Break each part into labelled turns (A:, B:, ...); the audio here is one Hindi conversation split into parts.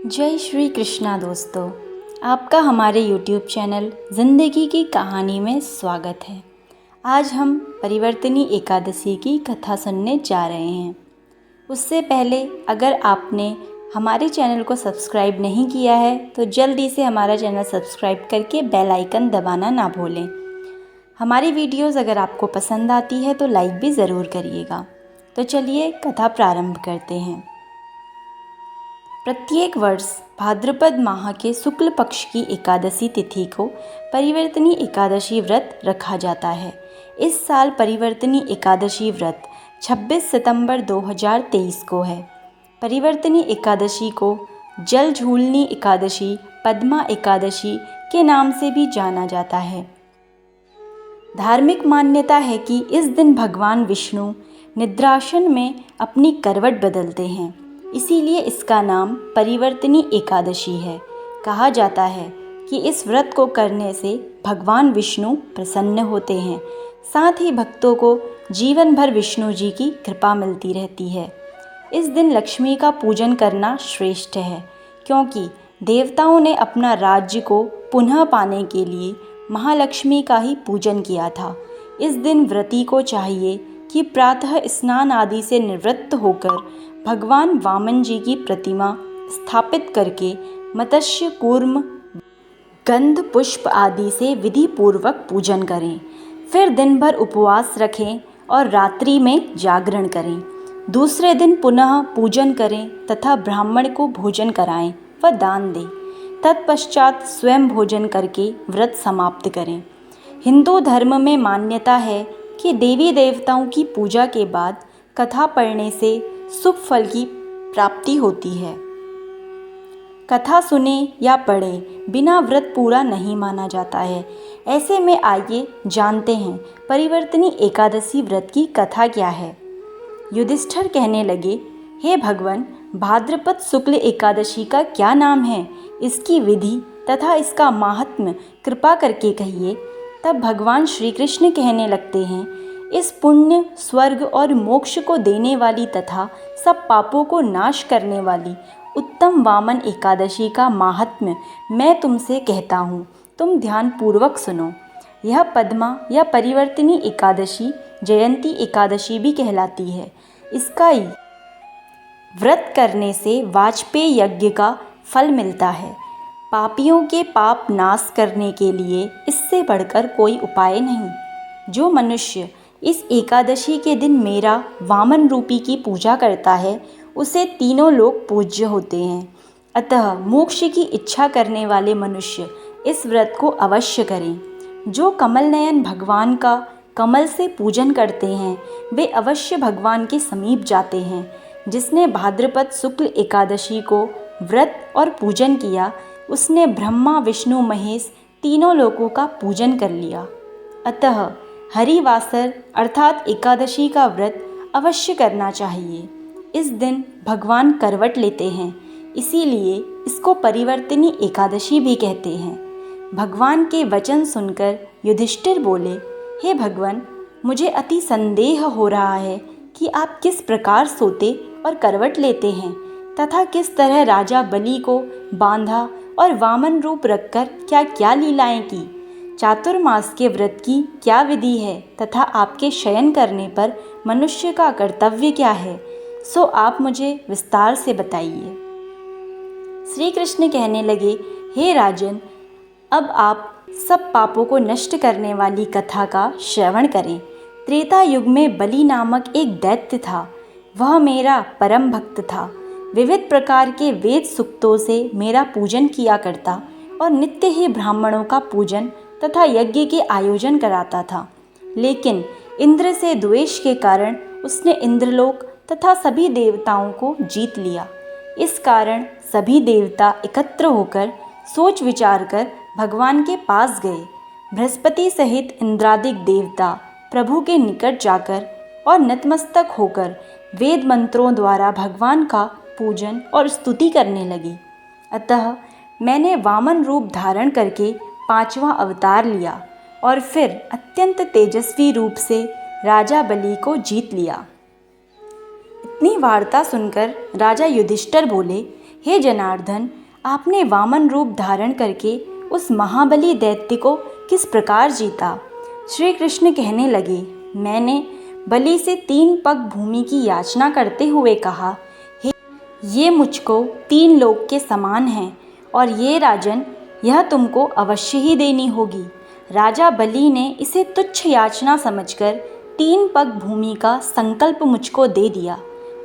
A: जय श्री कृष्णा दोस्तों, आपका हमारे YouTube चैनल ज़िंदगी की कहानी में स्वागत है। आज हम परिवर्तनी एकादशी की कथा सुनने जा रहे हैं। उससे पहले अगर आपने हमारे चैनल को सब्सक्राइब नहीं किया है तो जल्दी से हमारा चैनल सब्सक्राइब करके बेल आइकन दबाना ना भूलें। हमारी वीडियोज़ अगर आपको पसंद आती है तो लाइक भी ज़रूर करिएगा। तो चलिए कथा प्रारंभ करते हैं। प्रत्येक वर्ष भाद्रपद माह के शुक्ल पक्ष की एकादशी तिथि को परिवर्तनी एकादशी व्रत रखा जाता है। इस साल परिवर्तनी एकादशी व्रत 26 सितंबर 2023 को है। परिवर्तनी एकादशी को जल झूलनी एकादशी, पद्मा एकादशी के नाम से भी जाना जाता है। धार्मिक मान्यता है कि इस दिन भगवान विष्णु निद्रासन में अपनी करवट बदलते हैं, इसीलिए इसका नाम परिवर्तनी एकादशी है। कहा जाता है कि इस व्रत को करने से भगवान विष्णु प्रसन्न होते हैं, साथ ही भक्तों को जीवन भर विष्णु जी की कृपा मिलती रहती है। इस दिन लक्ष्मी का पूजन करना श्रेष्ठ है, क्योंकि देवताओं ने अपना राज्य को पुनः पाने के लिए महालक्ष्मी का ही पूजन किया था। इस दिन व्रती को चाहिए कि प्रातः स्नान आदि से निवृत्त होकर भगवान वामन जी की प्रतिमा स्थापित करके मत्स्य कूर्म गंध पुष्प आदि से विधि पूर्वक पूजन करें। फिर दिन भर उपवास रखें और रात्रि में जागरण करें। दूसरे दिन पुनः पूजन करें तथा ब्राह्मण को भोजन कराएं व दान दें। तत्पश्चात स्वयं भोजन करके व्रत समाप्त करें। हिंदू धर्म में मान्यता है कि देवी देवताओं की पूजा के बाद कथा पढ़ने से शुभ फल की प्राप्ति होती है। कथा सुने या पढ़े बिना व्रत पूरा नहीं माना जाता है। ऐसे में आइए जानते हैं परिवर्तनी एकादशी व्रत की कथा क्या है। युधिष्ठिर कहने लगे, हे भगवान, भाद्रपद शुक्ल एकादशी का क्या नाम है, इसकी विधि तथा इसका माहात्म्य कृपा करके कहिए। तब भगवान श्री कृष्ण कहने लगते हैं, इस पुण्य, स्वर्ग और मोक्ष को देने वाली तथा सब पापों को नाश करने वाली उत्तम वामन एकादशी का माहात्म्य मैं तुमसे कहता हूँ, तुम ध्यान पूर्वक सुनो। यह पद्मा या परिवर्तनी एकादशी जयंती एकादशी भी कहलाती है। इसका व्रत करने से वाजपेय यज्ञ का फल मिलता है। पापियों के पाप नाश करने के लिए इससे बढ़कर कोई उपाय नहीं। जो मनुष्य इस एकादशी के दिन मेरा वामन रूपी की पूजा करता है, उसे तीनों लोग पूज्य होते हैं। अतः मोक्ष की इच्छा करने वाले मनुष्य इस व्रत को अवश्य करें। जो कमल नयन भगवान का कमल से पूजन करते हैं, वे अवश्य भगवान के समीप जाते हैं। जिसने भाद्रपद शुक्ल एकादशी को व्रत और पूजन किया, उसने ब्रह्मा, विष्णु, महेश तीनों लोकों का पूजन कर लिया। अतः हरिवासर अर्थात एकादशी का व्रत अवश्य करना चाहिए। इस दिन भगवान करवट लेते हैं, इसीलिए इसको परिवर्तनी एकादशी भी कहते हैं। भगवान के वचन सुनकर युधिष्ठिर बोले, हे भगवान, मुझे अति संदेह हो रहा है कि आप किस प्रकार सोते और करवट लेते हैं तथा किस तरह राजा बलि को बांधा और वामन रूप रखकर क्या क्या लीलाएं की। चातुर्मास के व्रत की क्या विधि है तथा आपके शयन करने पर मनुष्य का कर्तव्य क्या है, सो आप मुझे विस्तार से बताइए। श्री कृष्ण कहने लगे, हे राजन, अब आप सब पापों को नष्ट करने वाली कथा का श्रवण करें। त्रेता युग में बलि नामक एक दैत्य था। वह मेरा परम भक्त था। विविध प्रकार के वेद सूक्तों से मेरा पूजन किया करता और नित्य ही ब्राह्मणों का पूजन तथा यज्ञ के आयोजन कराता था। लेकिन इंद्र से द्वेष के कारण उसने इंद्रलोक तथा सभी देवताओं को जीत लिया। इस कारण सभी देवता एकत्र होकर सोच विचार कर भगवान के पास गए। बृहस्पति सहित इंद्रादिक देवता प्रभु के निकट जाकर और नतमस्तक होकर वेद मंत्रों द्वारा भगवान का पूजन और स्तुति करने लगे। अतः मैंने वामन रूप धारण करके 5वां अवतार लिया और फिर अत्यंत तेजस्वी रूप से राजा बलि को जीत लिया। इतनी वार्ता सुनकर राजा युधिष्ठिर बोले, हे जनार्दन, आपने वामन रूप धारण करके उस महाबली दैत्य को किस प्रकार जीता? श्री कृष्ण कहने लगे, मैंने बलि से 3 पग भूमि की याचना करते हुए कहा, हे ये मुझको 3 लोक के समान हैं और ये राजन, यह तुमको अवश्य ही देनी होगी। राजा बलि ने इसे तुच्छ याचना समझकर 3 पग भूमि का संकल्प मुझको दे दिया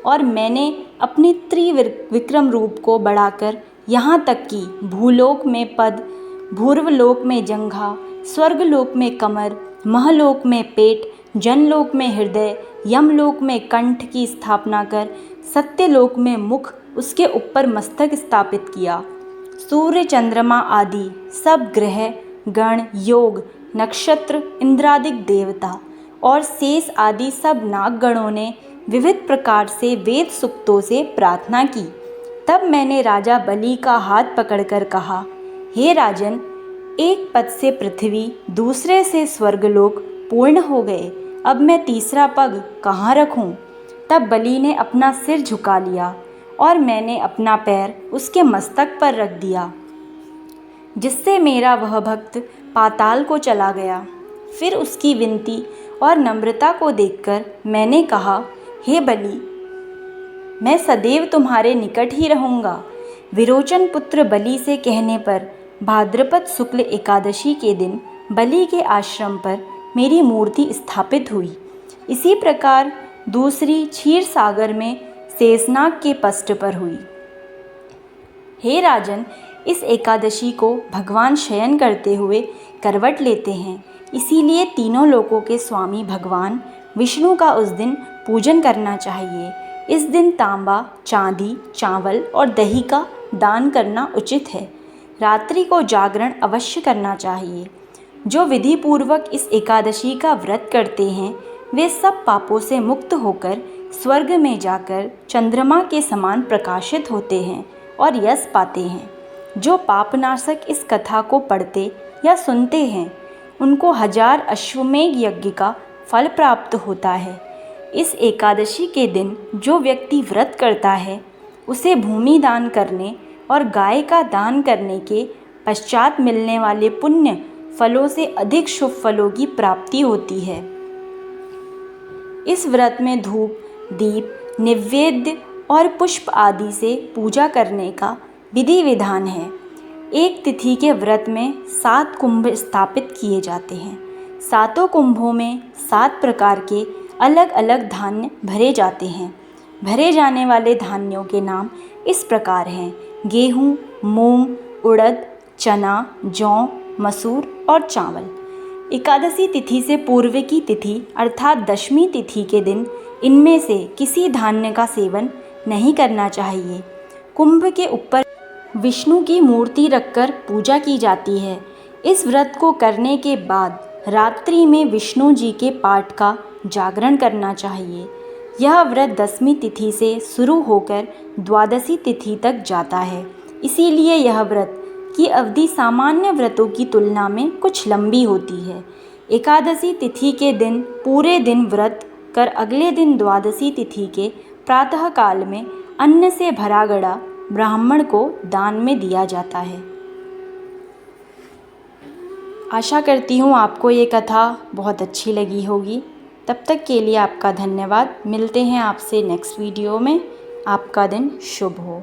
A: और मैंने अपने त्रिविक्रम रूप को बढ़ाकर यहाँ तक कि भूलोक में पद, भूर्वलोक में जंघा, स्वर्गलोक में कमर, महलोक में पेट, जनलोक में हृदय, यमलोक में कंठ की स्थापना कर सत्यलोक में मुख, उसके ऊपर मस्तक स्थापित किया। सूर्य, चंद्रमा आदि सब ग्रह, गण, योग, नक्षत्र, इंद्रादिक देवता और शेष आदि सब नागगणों ने विविध प्रकार से वेद सूक्तों से प्रार्थना की। तब मैंने राजा बलि का हाथ पकड़कर कहा, हे राजन, एक पद से पृथ्वी, दूसरे से स्वर्गलोक पूर्ण हो गए, अब मैं तीसरा पग कहाँ रखूं? तब बलि ने अपना सिर झुका लिया और मैंने अपना पैर उसके मस्तक पर रख दिया, जिससे मेरा वह भक्त पाताल को चला गया। फिर उसकी विनती और नम्रता को देखकर मैंने कहा, हे बलि, मैं सदैव तुम्हारे निकट ही रहूँगा। विरोचन पुत्र बलि से कहने पर भाद्रपद शुक्ल एकादशी के दिन बलि के आश्रम पर मेरी मूर्ति स्थापित हुई। इसी प्रकार दूसरी क्षीर सागर में शेषनाग के पष्ठ पर हुई। हे राजन, इस एकादशी को भगवान शयन करते हुए करवट लेते हैं, इसीलिए तीनों लोकों के स्वामी भगवान विष्णु का उस दिन पूजन करना चाहिए। इस दिन तांबा, चांदी, चावल और दही का दान करना उचित है। रात्रि को जागरण अवश्य करना चाहिए। जो विधि पूर्वक इस एकादशी का व्रत करते हैं वे सब पापों से मुक्त होकर स्वर्ग में जाकर चंद्रमा के समान प्रकाशित होते हैं और यश पाते हैं। जो पापनाशक इस कथा को पढ़ते या सुनते हैं उनको 1000 अश्वमेघ यज्ञ का फल प्राप्त होता है। इस एकादशी के दिन जो व्यक्ति व्रत करता है उसे भूमि दान करने और गाय का दान करने के पश्चात मिलने वाले पुण्य फलों से अधिक शुभ फलों की प्राप्ति होती है। इस व्रत में धूप, दीप, नैवेद्य और पुष्प आदि से पूजा करने का विधि विधान है। एक तिथि के व्रत में 7 कुंभ स्थापित किए जाते हैं। 7 कुंभों में 7 प्रकार के अलग अलग धान्य भरे जाते हैं। भरे जाने वाले धान्यों के नाम इस प्रकार हैं: गेहूँ, मूंग, उड़द, चना, जौ, मसूर और चावल। एकादशी तिथि से पूर्व की तिथि अर्थात दशमी तिथि के दिन इनमें से किसी धान्य का सेवन नहीं करना चाहिए। कुंभ के ऊपर विष्णु की मूर्ति रखकर पूजा की जाती है। इस व्रत को करने के बाद रात्रि में विष्णु जी के पाठ का जागरण करना चाहिए। यह व्रत दशमी तिथि से शुरू होकर द्वादशी तिथि तक जाता है, इसीलिए यह व्रत की अवधि सामान्य व्रतों की तुलना में कुछ लंबी होती है। एकादशी तिथि के दिन पूरे दिन व्रत कर अगले दिन द्वादशी तिथि के प्रातः काल में अन्न से भरा गड़ा ब्राह्मण को दान में दिया जाता है। आशा करती हूँ आपको ये कथा बहुत अच्छी लगी होगी। तब तक के लिए आपका धन्यवाद। मिलते हैं आपसे नेक्स्ट वीडियो में। आपका दिन शुभ हो।